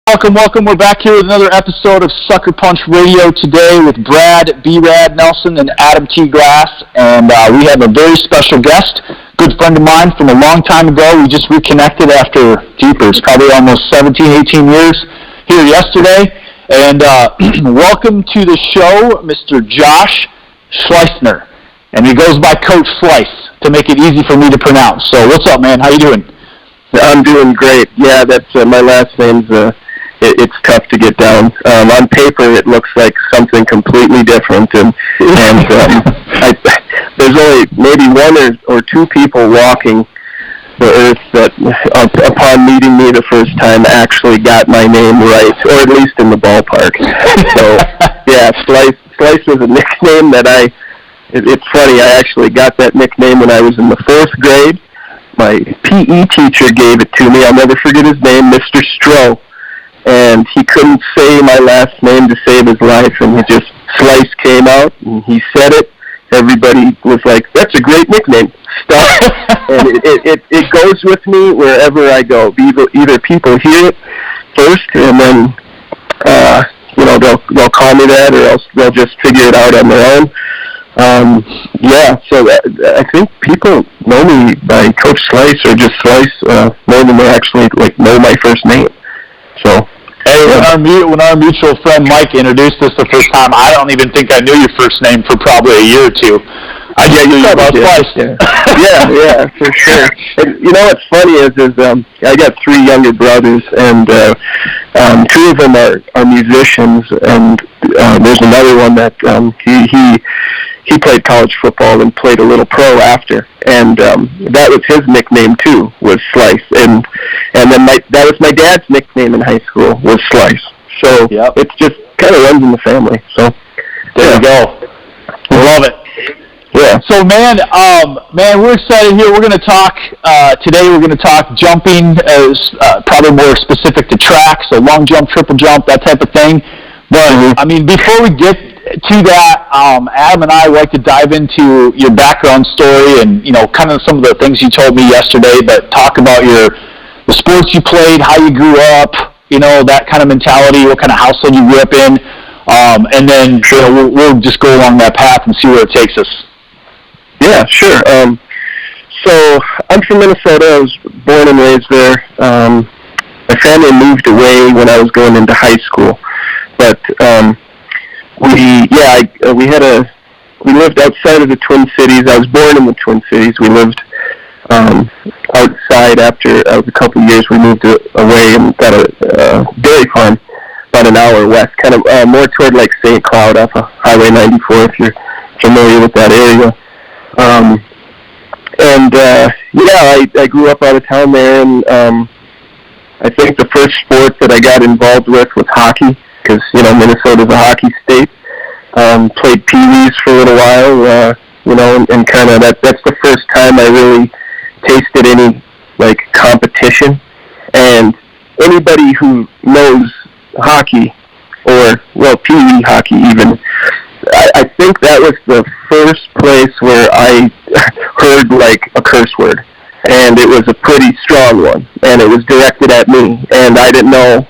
Welcome. We're back here with another episode of Sucker Punch Radio today with Brad B-Rad Nelson and Adam T. Glass. And we have a very special guest, good friend of mine from a long time ago. We just reconnected after, probably almost 17, 18 years here yesterday. And welcome to the show, Mr. Josh Schleissner. And he goes by Coach Slice to make it easy for me to pronounce. So what's up, man? How you doing? I'm doing great. Yeah, that's my last name's it's tough to get down. On paper, it looks like something completely different, and there's only maybe one or two people walking the earth that, upon meeting me the first time, actually got my name right, or at least in the ballpark. So, yeah, Slice was a nickname that it's funny, I actually got that nickname when I was in the 4th grade. My PE teacher gave it to me. I'll never forget his name, Mr. Stroh. And he couldn't say my last name to save his life, and Slice came out, and he said it. Everybody was like, that's a great nickname. Stuff. And it goes with me wherever I go. Either people hear it first, and then, they'll call me that, or else they'll just figure it out on their own. So I think people know me by Coach Slice or just Slice more than they actually know my first name. So, hey, when our mutual friend Mike introduced us the first time, I don't even think I knew your first name for probably a year or two. I get you about Slice. Yeah, for sure. And you know what's funny is I got 3 younger brothers, and 2 of them are musicians, and there's another one that he played college football and played a little pro after, and that was his nickname too, was Slice, and then that was my dad's nickname in high school, was Slice. So It's just kind of runs in the family. So there you go. Love it. Yeah. So man, we're excited here. We're going to talk today. We're going to talk jumping, as probably more specific to track, so long jump, triple jump, that type of thing. But I mean, before we get to that, Adam and I like to dive into your background story and kind of some of the things you told me yesterday. But talk about the sports you played, how you grew up, that kind of mentality, what kind of household you grew up in, and then we'll just go along that path and see where it takes us. Yeah, sure. So I'm from Minnesota. I was born and raised there. My family moved away when I was going into high school, but we lived outside of the Twin Cities. I was born in the Twin Cities. We lived outside. After a couple of years, we moved away and got a dairy farm about an hour west, kind of more toward St. Cloud off of Highway 94, if you're familiar with that area. I grew up out of town there, and I think the first sport that I got involved with was hockey, because Minnesota's a hockey state. Played Pee-wees for a little while, and kind of that's the first time I really tasted any competition. And anybody who knows hockey, or Pee-wee hockey even, I think that was the first place where I heard a curse word, and it was a pretty strong one, and it was directed at me, and I didn't know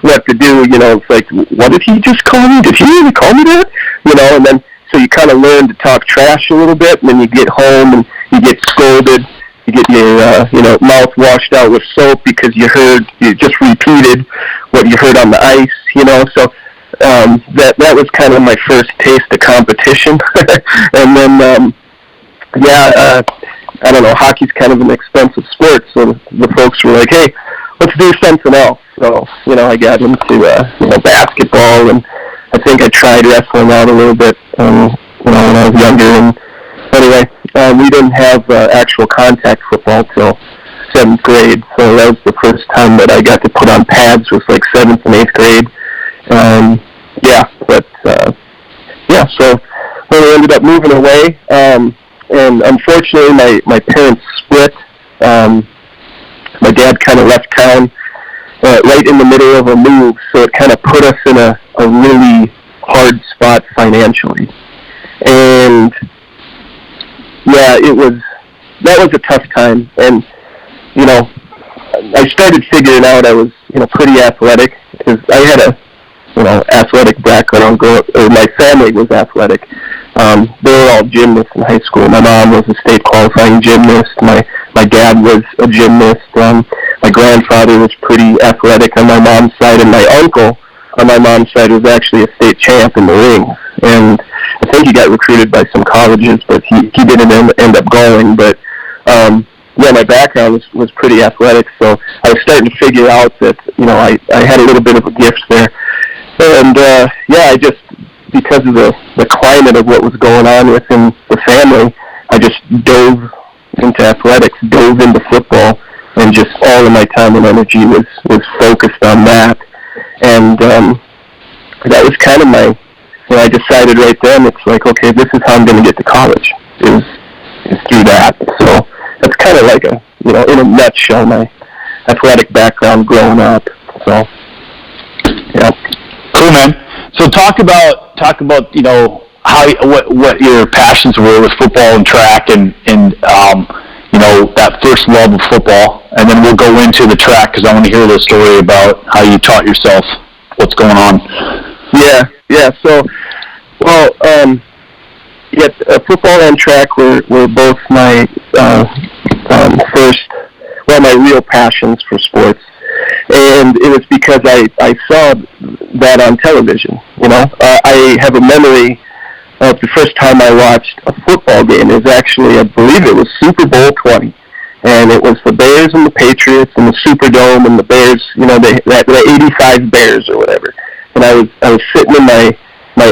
what to do. It's like, what did he just call me? Did he really call me that? And then so you kind of learn to talk trash a little bit, and then you get home and you get scolded. You get your mouth washed out with soap because you just repeated what you heard on the ice. So. That was kind of my first taste of competition. And then, I don't know, hockey's kind of an expensive sport, so the folks were like, hey, let's do something else. So, I got into, basketball, and I think I tried wrestling out a little bit, when I was younger. And anyway, we didn't have actual contact football till 7th grade, so that was the first time that I got to put on pads, was 7th and 8th grade. So when we ended up moving away, and unfortunately my parents split. My dad kind of left town right in the middle of a move, so it kind of put us in a really hard spot financially. And that was a tough time. And I started figuring out I was pretty athletic, because I had a, athletic background. My family was athletic. They were all gymnasts in high school. My mom was a state qualifying gymnast. My dad was a gymnast. My grandfather was pretty athletic on my mom's side, and my uncle on my mom's side was actually a state champ in the rings. And I think he got recruited by some colleges, but he didn't end up going. But my background was pretty athletic, so I was starting to figure out that I had a little bit of a gift there. And I just, because of the climate of what was going on within the family, I just dove into athletics, dove into football, and just all of my time and energy was focused on that. And that was kind of my, I decided right then, it's like, okay, this is how I'm going to get to college, is through that. So that's kind of like in a nutshell, my athletic background growing up. So, yeah. Cool, man. So talk about what your passions were with football and track, and that first love of football, and then we'll go into the track because I want to hear the story about how you taught yourself what's going on. Yeah. So, football and track were both my my real passions for sports. And it was because I saw that on television. I have a memory of the first time I watched a football game. It was actually, I believe it was Super Bowl 20. And it was the Bears and the Patriots and the Superdome and the Bears, the 85 Bears or whatever. And I was sitting in my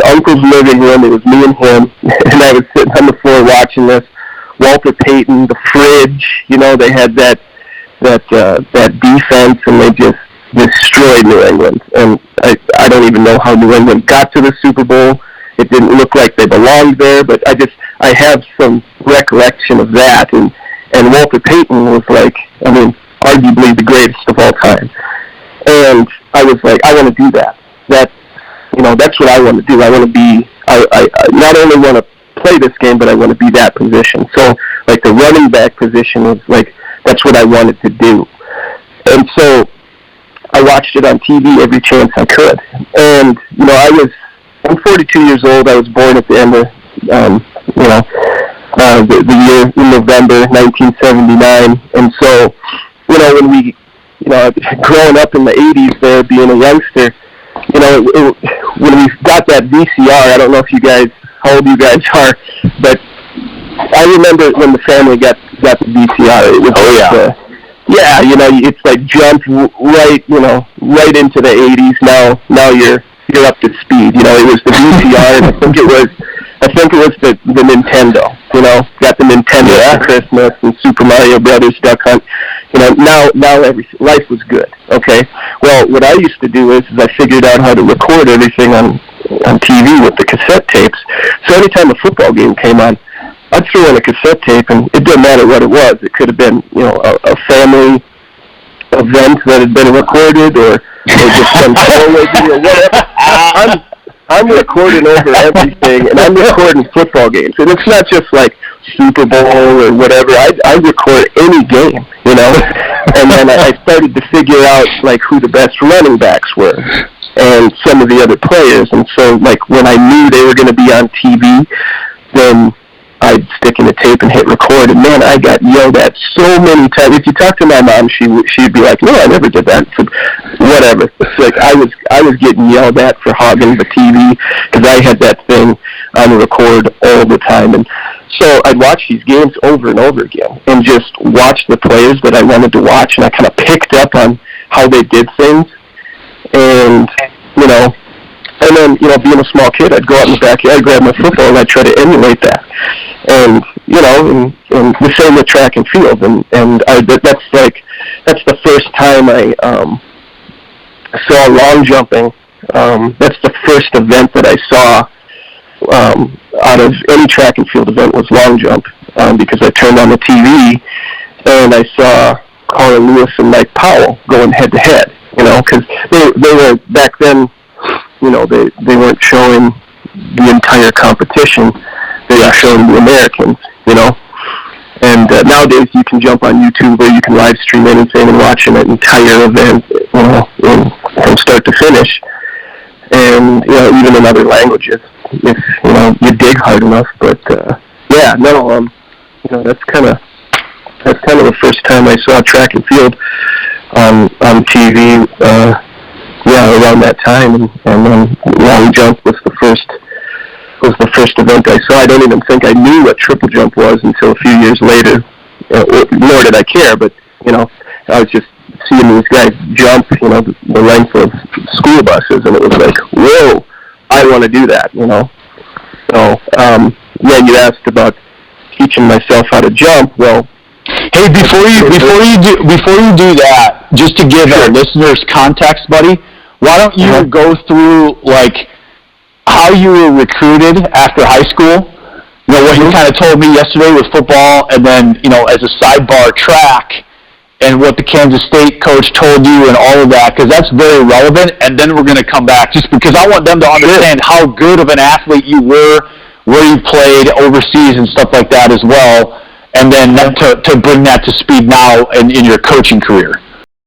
uncle's living room. It was me and him. And I was sitting on the floor watching this. Walter Payton, the fridge, they had that defense, and they just destroyed New England. And I don't even know how New England got to the Super Bowl. It didn't look like they belonged there, but I have some recollection of that. And Walter Payton was arguably the greatest of all time. And I was like, I want to do that. That's what I want to do. I want to be, I not only want to play this game, but I want to be that position. So, the running back position is that's what I wanted to do. And so I watched it on TV every chance I could. And, I'm 42 years old. I was born at the end of, the year in November 1979. And so, when we, growing up in the 80s there, being a youngster, when we got that VCR, I don't know how old you guys are, but I remember when the family got the VCR. It was it's like jumped right into the 80s. Now you're up to speed. It was the VCR, and I think it was the Nintendo. Got the Nintendo for Christmas and Super Mario Brothers, Duck Hunt. Now life was good. Okay. Well, what I used to do is I figured out how to record everything on TV with the cassette tapes. So anytime a football game came on, I'd throw in a cassette tape, and it didn't matter what it was. It could have been, a family event that had been recorded, or just some throwaway video, whatever. I'm recording over everything, and I'm recording football games. And it's not just like Super Bowl or whatever. I record any game, And then I started to figure out, who the best running backs were and some of the other players. And so, when I knew they were going to be on TV, then I'd stick in the tape and hit record, and man, I got yelled at so many times. If you talk to my mom, she'd be like, "No, I never did that." So, whatever. It's like I was getting yelled at for hogging the TV because I had that thing on record all the time, and so I'd watch these games over and over again, and just watch the players that I wanted to watch, and I kind of picked up on how they did things, and And then, being a small kid, I'd go out in the backyard, grab my football, and I'd try to emulate that. And, and the same with track and field. And that's the first time I saw long jumping. That's the first event that I saw out of any track and field event was long jump, because I turned on the TV and I saw Carl Lewis and Mike Powell going head-to-head, because they were, back then, they weren't showing the entire competition. They were showing the Americans, And nowadays you can jump on YouTube or you can live stream anything and watch an entire event, from start to finish. And, you know, even in other languages, if, you know, you dig hard enough. But, you know, that's kind of the first time I saw track and field on TV, around that time. And long jump was the first event I saw. I don't even think I knew what triple jump was until a few years later. Nor did I care, but, you know, I was just seeing these guys jump, you know, the length of school buses, and it was like, whoa, I want to do that, you know. So, you asked about teaching myself how to jump. Well, hey, before you do that, just to give our listeners context, buddy, why don't you go through like how you were recruited after high school? You know, what you kind of told me yesterday with football, and then, you know, as a sidebar, track, and what the Kansas State coach told you and all of that, because that's very relevant. And then we're going to come back, just because I want them to understand how good of an athlete you were, where you played overseas and stuff like that as well, and then to bring that to speed now in your coaching career.